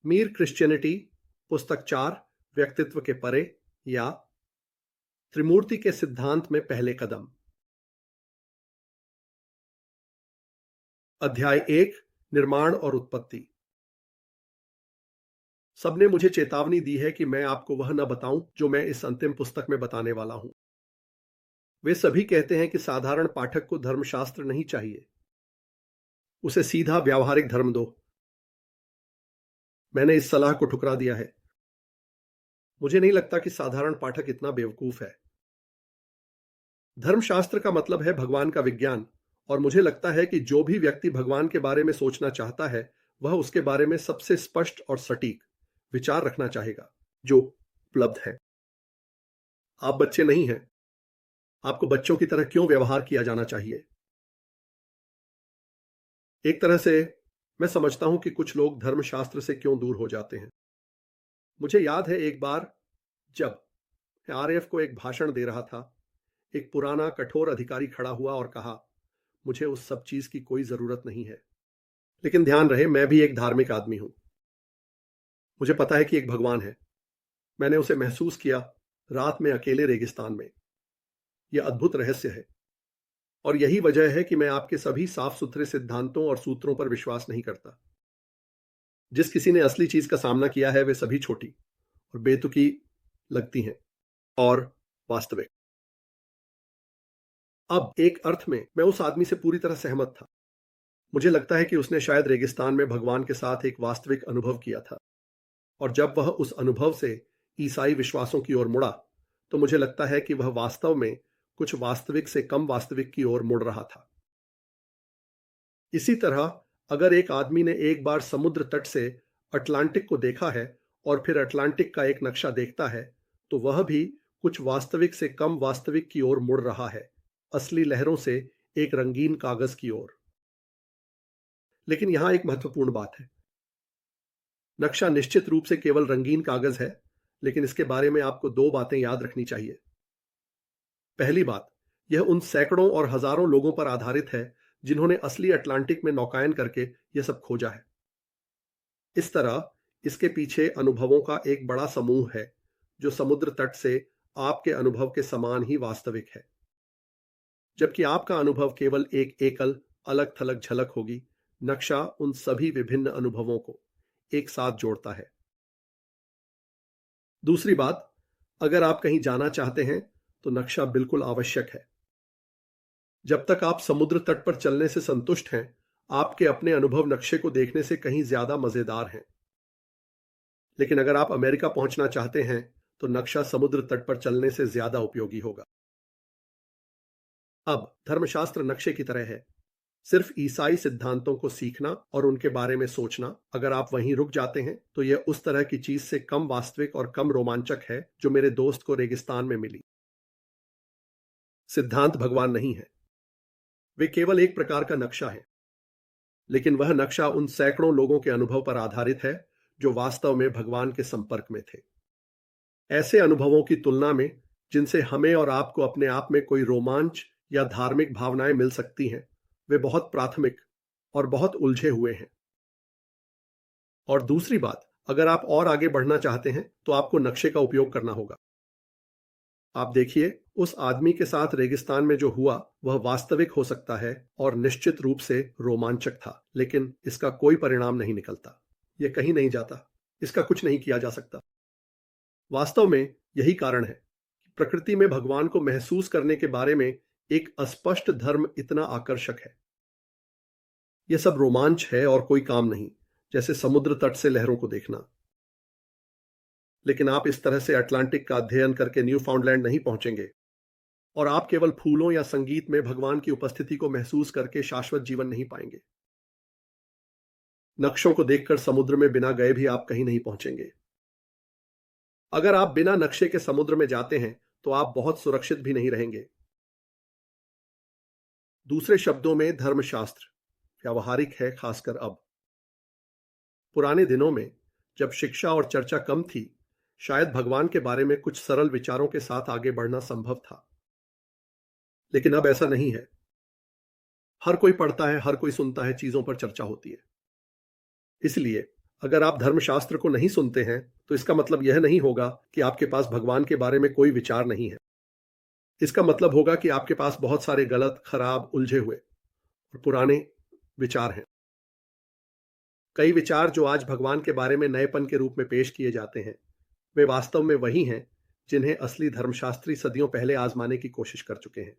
Mir Christianity, पुस्तक 4, व्यक्तित्व के परे, या त्रिमूर्ति के सिद्धांत में पहले कदम। अध्याय 1, निर्माण और उत्पत्ति। सबने मुझे चेतावनी दी है कि मैं आपको वह न बताऊं जो मैं इस अंतिम पुस्तक में बताने वाला हूं। वे सभी कहते हैं कि साधारण पाठक को धर्मशास्त्र नहीं चाहिए, उसे सीधा व्यावहारिक धर्म दो। मैंने इस सलाह को ठुकरा दिया है। मुझे नहीं लगता कि साधारण पाठक इतना बेवकूफ है। धर्मशास्त्र का मतलब है भगवान का विज्ञान, और मुझे लगता है कि जो भी व्यक्ति भगवान के बारे में सोचना चाहता है वह उसके बारे में सबसे स्पष्ट और सटीक विचार रखना चाहेगा जो उपलब्ध है। आप बच्चे नहीं हैं। आपको बच्चों की तरह क्यों व्यवहार किया जाना चाहिए? एक तरह से मैं समझता हूं कि कुछ लोग धर्मशास्त्र से क्यों दूर हो जाते हैं। मुझे याद है एक बार जब मैं आरएफ को एक भाषण दे रहा था, एक पुराना कठोर अधिकारी खड़ा हुआ और कहा, मुझे उस सब चीज की कोई जरूरत नहीं है। लेकिन ध्यान रहे, मैं भी एक धार्मिक आदमी हूं। मुझे पता है कि एक भगवान है। मैंने उसे महसूस किया रात में अकेले रेगिस्तान में। यह अद्भुत रहस्य है, और यही वजह है कि मैं आपके सभी साफ सुथरे सिद्धांतों और सूत्रों पर विश्वास नहीं करता। जिस किसी ने असली चीज का सामना किया है वे सभी छोटी और बेतुकी लगती हैं और वास्तविक। अब एक अर्थ में मैं उस आदमी से पूरी तरह सहमत था। मुझे लगता है कि उसने शायद रेगिस्तान में भगवान के साथ एक वास्तविक अनुभव किया था, और जब वह उस अनुभव से ईसाई विश्वासों की ओर मुड़ा तो मुझे लगता है कि वह वास्तव में कुछ वास्तविक से कम वास्तविक की ओर मुड़ रहा था। इसी तरह अगर एक आदमी ने एक बार समुद्र तट से अटलांटिक को देखा है और फिर अटलांटिक का एक नक्शा देखता है तो वह भी कुछ वास्तविक से कम वास्तविक की ओर मुड़ रहा है, असली लहरों से एक रंगीन कागज की ओर। लेकिन यहां एक महत्वपूर्ण बात है। नक्शा निश्चित रूप से केवल रंगीन कागज है, लेकिन इसके बारे में आपको दो बातें याद रखनी चाहिए। पहली बात, यह उन सैकड़ों और हजारों लोगों पर आधारित है जिन्होंने असली अटलांटिक में नौकायन करके यह सब खोजा है। इस तरह इसके पीछे अनुभवों का एक बड़ा समूह है जो समुद्र तट से आपके अनुभव के समान ही वास्तविक है, जबकि आपका अनुभव केवल एक एकल अलग थलग झलक होगी। नक्शा उन सभी विभिन्न अनुभवों को एक साथ जोड़ता है। दूसरी बात, अगर आप कहीं जाना चाहते हैं तो नक्शा बिल्कुल आवश्यक है। जब तक आप समुद्र तट पर चलने से संतुष्ट हैं, आपके अपने अनुभव नक्शे को देखने से कहीं ज्यादा मजेदार हैं। लेकिन अगर आप अमेरिका पहुंचना चाहते हैं तो नक्शा समुद्र तट पर चलने से ज्यादा उपयोगी होगा। अब धर्मशास्त्र नक्शे की तरह है। सिर्फ ईसाई सिद्धांतों को सीखना और उनके बारे में सोचना, अगर आप वहीं रुक जाते हैं तो यह उस तरह की चीज से कम वास्तविक और कम रोमांचक है जो मेरे दोस्त को रेगिस्तान में मिली। सिद्धांत भगवान नहीं है, वे केवल एक प्रकार का नक्शा है, लेकिन वह नक्शा उन सैकड़ों लोगों के अनुभव पर आधारित है जो वास्तव में भगवान के संपर्क में थे। ऐसे अनुभवों की तुलना में जिनसे हमें और आपको अपने आप में कोई रोमांच या धार्मिक भावनाएं मिल सकती हैं, वे बहुत प्राथमिक और बहुत उलझे हुए हैं। और दूसरी बात, अगर आप और आगे बढ़ना चाहते हैं तो आपको नक्शे का उपयोग करना होगा। आप देखिए, उस आदमी के साथ रेगिस्तान में जो हुआ वह वास्तविक हो सकता है और निश्चित रूप से रोमांचक था, लेकिन इसका कोई परिणाम नहीं निकलता। यह कहीं नहीं जाता, इसका कुछ नहीं किया जा सकता। वास्तव में यही कारण है कि प्रकृति में भगवान को महसूस करने के बारे में एक अस्पष्ट धर्म इतना आकर्षक है। यह सब रोमांच है और कोई काम नहीं, जैसे समुद्र तट से लहरों को देखना। लेकिन आप इस तरह से अटलांटिक का अध्ययन करके न्यूफाउंडलैंड नहीं पहुंचेंगे, और आप केवल फूलों या संगीत में भगवान की उपस्थिति को महसूस करके शाश्वत जीवन नहीं पाएंगे। नक्शों को देखकर समुद्र में बिना गए भी आप कहीं नहीं पहुंचेंगे। अगर आप बिना नक्शे के समुद्र में जाते हैं तो आप बहुत सुरक्षित भी नहीं रहेंगे। दूसरे शब्दों में धर्मशास्त्र व्यावहारिक है, खासकर अब। पुराने दिनों में जब शिक्षा और चर्चा कम थी, शायद भगवान के बारे में कुछ सरल विचारों के साथ आगे बढ़ना संभव था, लेकिन अब ऐसा नहीं है। हर कोई पढ़ता है, हर कोई सुनता है, चीजों पर चर्चा होती है। इसलिए अगर आप धर्मशास्त्र को नहीं सुनते हैं तो इसका मतलब यह नहीं होगा कि आपके पास भगवान के बारे में कोई विचार नहीं है। इसका मतलब होगा कि आपके पास बहुत सारे गलत, खराब, उलझे हुए और पुराने विचार हैं। कई विचार जो आज भगवान के बारे में नएपन के रूप में पेश किए जाते हैं, वे वास्तव में वही हैं जिन्हें असली धर्मशास्त्री सदियों पहले आजमाने की कोशिश कर चुके हैं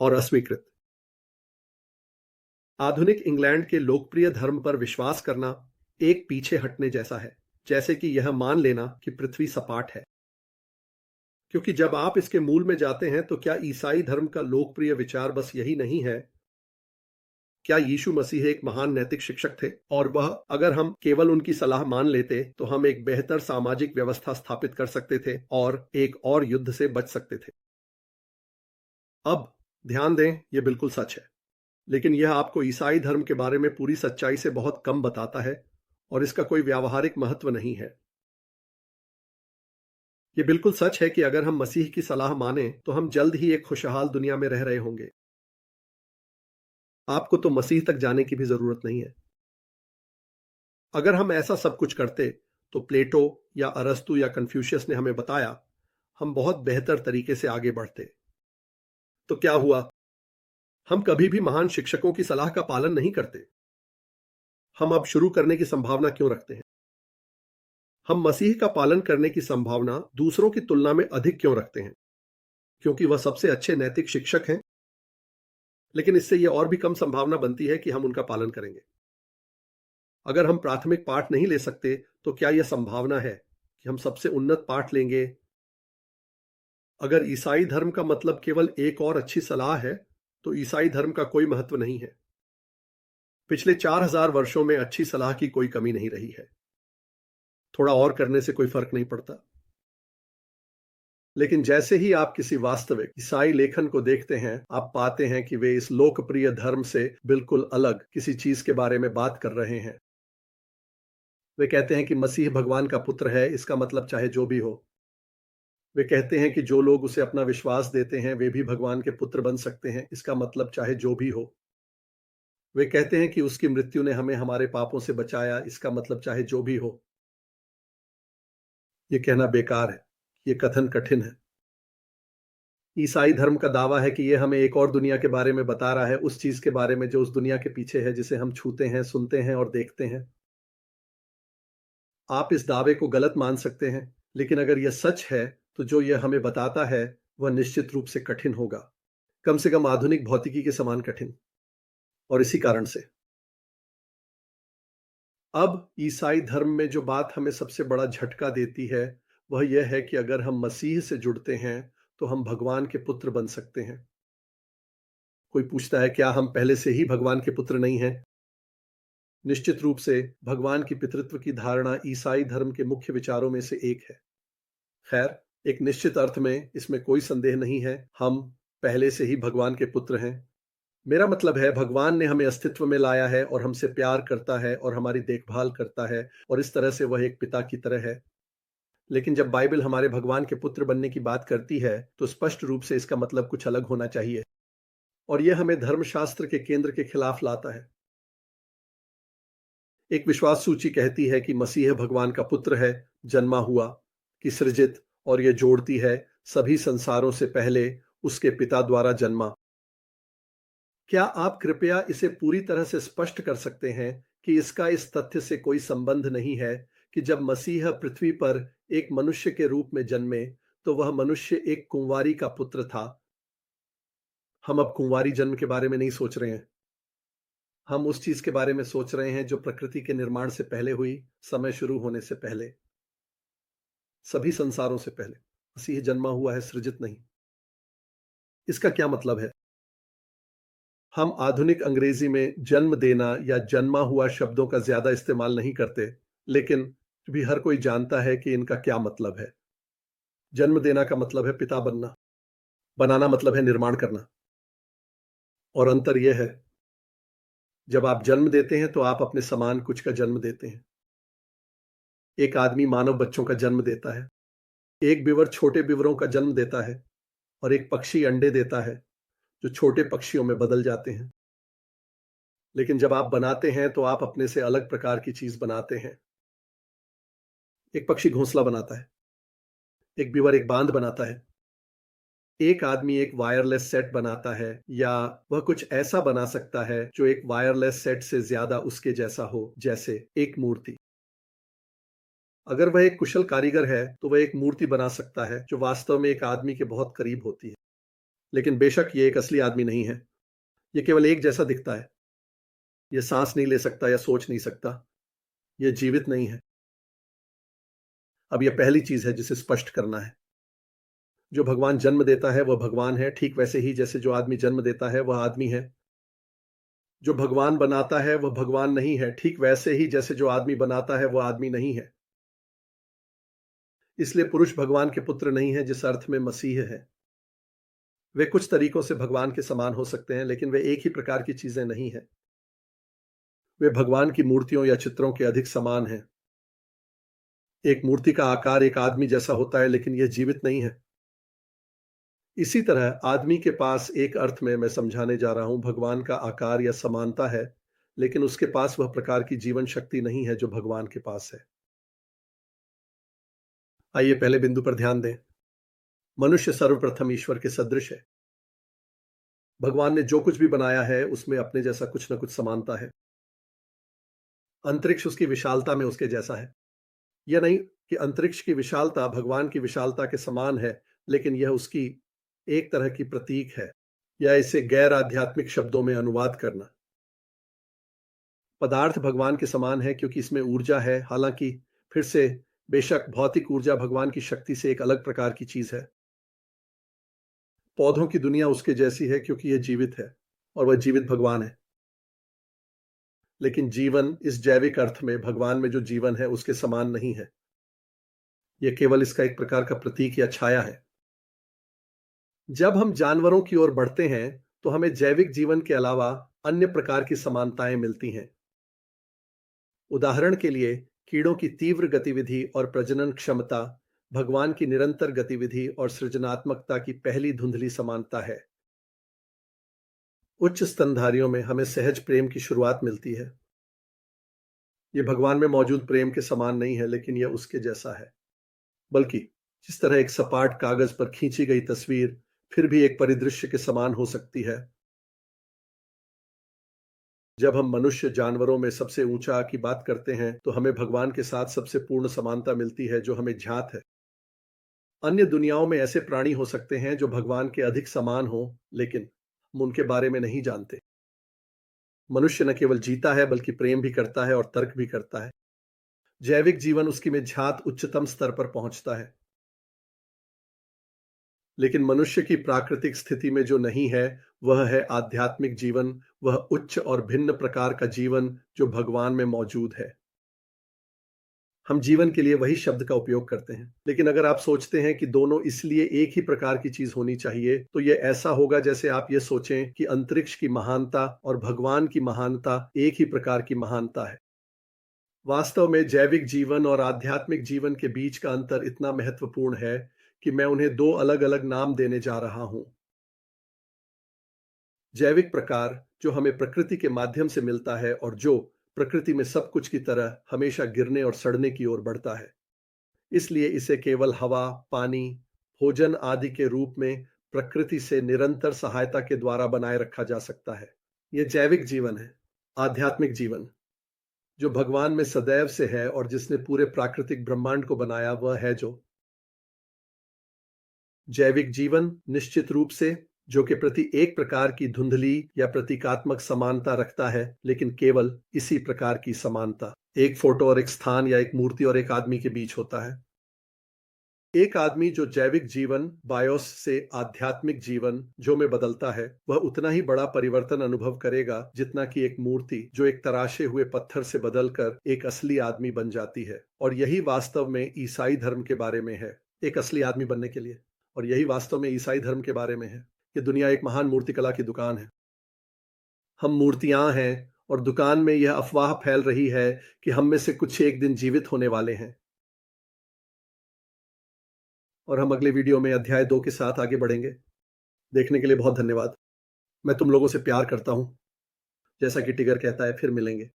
और अस्वीकृत। आधुनिक इंग्लैंड के लोकप्रिय धर्म पर विश्वास करना एक पीछे हटने जैसा है, जैसे कि यह मान लेना कि पृथ्वी सपाट है। क्योंकि जब आप इसके मूल में जाते हैं तो क्या ईसाई धर्म का लोकप्रिय विचार बस यही नहीं है? क्या यीशु मसीह एक महान नैतिक शिक्षक थे और वह अगर हम केवल उनकी सलाह मान लेते तो हम एक बेहतर सामाजिक व्यवस्था स्थापित कर सकते थे और एक और युद्ध से बच सकते थे? अब ध्यान दें, यह बिल्कुल सच है, लेकिन यह आपको ईसाई धर्म के बारे में पूरी सच्चाई से बहुत कम बताता है और इसका कोई व्यावहारिक महत्व नहीं है। यह बिल्कुल सच है कि अगर हम मसीह की सलाह माने तो हम जल्द ही एक खुशहाल दुनिया में रह रहे होंगे। आपको तो मसीह तक जाने की भी जरूरत नहीं है। अगर हम ऐसा सब कुछ करते तो प्लेटो या अरस्तु या कन्फ्यूशियस ने हमें बताया, हम बहुत बेहतर तरीके से आगे बढ़ते। तो क्या हुआ? हम कभी भी महान शिक्षकों की सलाह का पालन नहीं करते। हम अब शुरू करने की संभावना क्यों रखते हैं? हम मसीह का पालन करने की संभावना दूसरों की तुलना में अधिक क्यों रखते हैं? क्योंकि वह सबसे अच्छे नैतिक शिक्षक हैं, लेकिन इससे यह और भी कम संभावना बनती है कि हम उनका पालन करेंगे। अगर हम प्राथमिक पाठ नहीं ले सकते तो क्या यह संभावना है कि हम सबसे उन्नत पाठ लेंगे? अगर ईसाई धर्म का मतलब केवल एक और अच्छी सलाह है तो ईसाई धर्म का कोई महत्व नहीं है। पिछले 4000 वर्षों में अच्छी सलाह की कोई कमी नहीं रही है। थोड़ा और करने से कोई फर्क नहीं पड़ता। लेकिन जैसे ही आप किसी वास्तविक ईसाई लेखन को देखते हैं, आप पाते हैं कि वे इस लोकप्रिय धर्म से बिल्कुल अलग किसी चीज के बारे में बात कर रहे हैं। वे कहते हैं कि मसीह भगवान का पुत्र है, इसका मतलब चाहे जो भी हो। वे कहते हैं कि जो लोग उसे अपना विश्वास देते हैं वे भी भगवान के पुत्र बन सकते हैं, इसका मतलब चाहे जो भी हो। वे कहते हैं कि उसकी मृत्यु ने हमें हमारे पापों से बचाया, इसका मतलब चाहे जो भी हो। यह कहना बेकार है, यह कथन कठिन है। ईसाई धर्म का दावा है कि यह हमें एक और दुनिया के बारे में बता रहा है, उस चीज के बारे में जो उस दुनिया के पीछे है, जिसे हम छूते हैं, सुनते हैं और देखते हैं। आप इस दावे को गलत मान सकते हैं, लेकिन अगर यह सच है तो जो यह हमें बताता है वह निश्चित रूप से कठिन होगा, कम से कम आधुनिक भौतिकी के समान कठिन। और इसी कारण से अब ईसाई धर्म में जो बात हमें सबसे बड़ा झटका देती है वह यह है कि अगर हम मसीह से जुड़ते हैं तो हम भगवान के पुत्र बन सकते हैं। कोई पूछता है, क्या हम पहले से ही भगवान के पुत्र नहीं हैं? निश्चित रूप से भगवान की पितृत्व की धारणा ईसाई धर्म के मुख्य विचारों में से एक है। खैर, एक निश्चित अर्थ में इसमें कोई संदेह नहीं है, हम पहले से ही भगवान के पुत्र हैं। मेरा मतलब है, भगवान ने हमें अस्तित्व में लाया है और हमसे प्यार करता है और हमारी देखभाल करता है और इस तरह से वह एक पिता की तरह है। लेकिन जब बाइबल हमारे भगवान के पुत्र बनने की बात करती है तो स्पष्ट रूप से इसका मतलब कुछ अलग होना चाहिए और यह हमें धर्मशास्त्र के केंद्र के खिलाफ लाता है। एक विश्वास सूची कहती है कि मसीह भगवान का पुत्र है, जन्मा हुआ, कि सृजित, और यह जोड़ती है सभी संसारों से पहले उसके पिता द्वारा जन्मा। क्या आप कृपया इसे पूरी तरह से स्पष्ट कर सकते हैं कि इसका इस तथ्य से कोई संबंध नहीं है कि जब मसीह पृथ्वी पर एक मनुष्य के रूप में जन्मे तो वह मनुष्य एक कुंवारी का पुत्र था? हम अब कुंवारी जन्म के बारे में नहीं सोच रहे हैं। हम उस चीज के बारे में सोच रहे हैं जो प्रकृति के निर्माण से पहले हुई, समय शुरू होने से पहले, सभी संसारों से पहले। मसीह जन्मा हुआ है, सृजित नहीं। इसका क्या मतलब है? हम आधुनिक अंग्रेजी में जन्म देना या जन्मा हुआ शब्दों का ज्यादा इस्तेमाल नहीं करते, लेकिन भी हर कोई जानता है कि इनका क्या मतलब है। जन्म देना का मतलब है पिता बनना, बनाना मतलब है निर्माण करना। और अंतर यह है, जब आप जन्म देते हैं तो आप अपने समान कुछ का जन्म देते हैं। एक आदमी मानव बच्चों का जन्म देता है, एक बीवर छोटे बीवरों का जन्म देता है और एक पक्षी अंडे देता है जो छोटे पक्षियों में बदल जाते हैं। लेकिन जब आप बनाते हैं तो आप अपने से अलग प्रकार की चीज बनाते हैं। एक पक्षी घोंसला बनाता है, एक बीवर एक बांध बनाता है, एक आदमी एक वायरलेस सेट बनाता है, या वह कुछ ऐसा बना सकता है जो एक वायरलेस सेट से ज्यादा उसके जैसा हो, जैसे एक मूर्ति। अगर वह एक कुशल कारीगर है तो वह एक मूर्ति बना सकता है जो वास्तव में एक आदमी के बहुत करीब होती है। लेकिन बेशक ये एक असली आदमी नहीं है। यह केवल एक जैसा दिखता है। यह सांस नहीं ले सकता या सोच नहीं सकता। यह जीवित नहीं है। अब यह पहली चीज है जिसे स्पष्ट करना है। जो भगवान जन्म देता है वह भगवान है, ठीक वैसे ही जैसे जो आदमी जन्म देता है वह आदमी है। जो भगवान बनाता है वह भगवान नहीं है, ठीक वैसे ही जैसे जो आदमी बनाता है वह आदमी नहीं है। इसलिए पुरुष भगवान के पुत्र नहीं है जिस अर्थ में मसीह है। वे कुछ तरीकों से भगवान के समान हो सकते हैं, लेकिन वे एक ही प्रकार की चीजें नहीं हैं। वे भगवान की मूर्तियों या चित्रों के अधिक समान हैं। एक मूर्ति का आकार एक आदमी जैसा होता है, लेकिन यह जीवित नहीं है। इसी तरह आदमी के पास एक अर्थ में मैं समझाने जा रहा हूं भगवान का आकार या समानता है, लेकिन उसके पास वह प्रकार की जीवन शक्ति नहीं है जो भगवान के पास है। आइए पहले बिंदु पर ध्यान दें। मनुष्य सर्वप्रथम ईश्वर के सदृश है। भगवान ने जो कुछ भी बनाया है उसमें अपने जैसा कुछ न कुछ समानता है। अंतरिक्ष उसकी विशालता में उसके जैसा है। यह नहीं कि अंतरिक्ष की विशालता भगवान की विशालता के समान है, लेकिन यह उसकी एक तरह की प्रतीक है, या इसे गैर आध्यात्मिक शब्दों में अनुवाद करना। पदार्थ भगवान के समान है क्योंकि इसमें ऊर्जा है, हालांकि फिर से बेशक भौतिक ऊर्जा भगवान की शक्ति से एक अलग प्रकार की चीज है। पौधों की दुनिया उसके जैसी है क्योंकि यह जीवित है और वह जीवित भगवान है। लेकिन जीवन इस जैविक अर्थ में भगवान में जो जीवन है उसके समान नहीं है। यह केवल इसका एक प्रकार का प्रतीक या छाया है। जब हम जानवरों की ओर बढ़ते हैं तो हमें जैविक जीवन के अलावा अन्य प्रकार की समानताएं मिलती हैं। उदाहरण के लिए कीड़ों की तीव्र गतिविधि और प्रजनन क्षमता भगवान की निरंतर गतिविधि और सृजनात्मकता की पहली धुंधली समानता है। उच्च स्तनधारियों में हमें सहज प्रेम की शुरुआत मिलती है। यह भगवान में मौजूद प्रेम के समान नहीं है, लेकिन यह उसके जैसा है। बल्कि जिस तरह एक सपाट कागज पर खींची गई तस्वीर फिर भी एक परिदृश्य के समान हो सकती है। जब हम मनुष्य जानवरों में सबसे ऊंचा की बात करते हैं तो हमें भगवान के साथ सबसे पूर्ण समानता मिलती है जो हमें ज्ञात है। अन्य दुनियाओं में ऐसे प्राणी हो सकते हैं जो भगवान के अधिक समान हो, लेकिन हम उनके बारे में नहीं जानते। मनुष्य न केवल जीता है बल्कि प्रेम भी करता है और तर्क भी करता है। जैविक जीवन उसकी में झात उच्चतम स्तर पर पहुंचता है। लेकिन मनुष्य की प्राकृतिक स्थिति में जो नहीं है वह है आध्यात्मिक जीवन, वह उच्च और भिन्न प्रकार का जीवन जो भगवान में मौजूद है। हम जीवन के लिए वही शब्द का उपयोग करते हैं, लेकिन अगर आप सोचते हैं कि दोनों इसलिए एक ही प्रकार की चीज होनी चाहिए तो यह ऐसा होगा जैसे आप ये सोचें कि अंतरिक्ष की महानता और भगवान की महानता एक ही प्रकार की महानता है। वास्तव में जैविक जीवन और आध्यात्मिक जीवन के बीच का अंतर इतना महत्वपूर्ण है कि मैं उन्हें दो अलग अलग नाम देने जा रहा हूं। जैविक प्रकार जो हमें प्रकृति के माध्यम से मिलता है और जो प्रकृति में सब कुछ की तरह हमेशा गिरने और सड़ने की ओर बढ़ता है, इसलिए इसे केवल हवा, पानी, भोजन आदि के रूप में प्रकृति से निरंतर सहायता के द्वारा बनाए रखा जा सकता है। यह जैविक जीवन है। आध्यात्मिक जीवन जो भगवान में सदैव से है और जिसने पूरे प्राकृतिक ब्रह्मांड को बनाया, वह है जो जैविक जीवन निश्चित रूप से जो के प्रति एक प्रकार की धुंधली या प्रतीकात्मक समानता रखता है, लेकिन केवल इसी प्रकार की समानता एक फोटो और एक स्थान या एक मूर्ति और एक आदमी के बीच होता है। एक आदमी जो जैविक जीवन बायोस से आध्यात्मिक जीवन जो में बदलता है, वह उतना ही बड़ा परिवर्तन अनुभव करेगा जितना कि एक मूर्ति जो एक तराशे हुए पत्थर से बदलकर एक असली आदमी बन जाती है। और यही वास्तव में ईसाई धर्म के बारे में है, एक असली आदमी बनने के लिए। और यही वास्तव में ईसाई धर्म के बारे में है कि दुनिया एक महान मूर्तिकला की दुकान है। हम मूर्तियां हैं और दुकान में यह अफवाह फैल रही है कि हम में से कुछ एक दिन जीवित होने वाले हैं। और हम अगले वीडियो में अध्याय 2 के साथ आगे बढ़ेंगे। देखने के लिए बहुत धन्यवाद। मैं तुम लोगों से प्यार करता हूं। जैसा कि टिगर कहता है, फिर मिलेंगे।